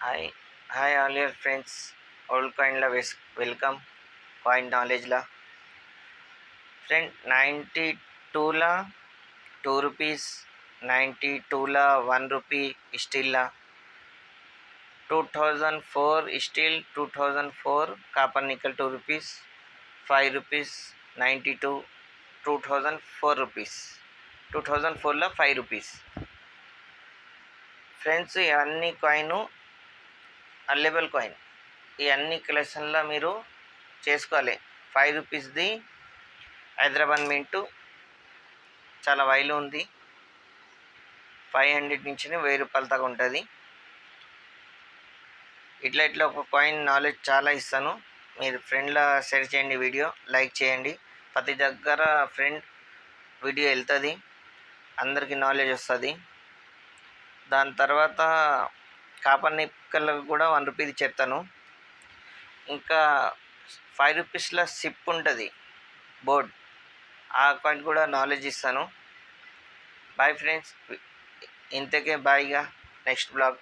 Hi, hi all your friends. Old coin la welcome. Coin knowledge la. Friend 92 la 2 rupees. 92 la 1 rupee still la. 2004 still 2004 copper nickel 2 rupees. 5 rupees 92 2004 rupees. 2004 la 5 rupees. Friends ఇవన్నీ coin అల్లెబుల్ coin. ఈ అన్ని కలెక్షన్లో మీరు చేసుకోవాలి. 5 రూపీస్ది హైదరాబాద్ మింటు చాలా వైలు ఉంది. 500 నుంచి 1000 రూపాయల దాకా ఉంటుంది. ఇట్లా ఒక కాయిన్ నాలెడ్జ్ చాలా ఇస్తాను. మీరు ఫ్రెండ్లా షేర్ చేయండి, వీడియో లైక్ చేయండి. ప్రతి దగ్గర ఫ్రెండ్ వీడియో వెళ్తుంది, అందరికీ నాలెడ్జ్ వస్తుంది. దాని తర్వాత కాపర్ నిక్కలకు కూడా 1 రూపీది చెప్తాను. ఇంకా 5 రూపీస్లో సిప్ ఉంటుంది బోర్డ్, ఆ కాయిన్ కూడా నాలెడ్జ్ ఇస్తాను. బాయ్ ఫ్రెండ్స్, ఇంతకే బాయ్గా. Next blog.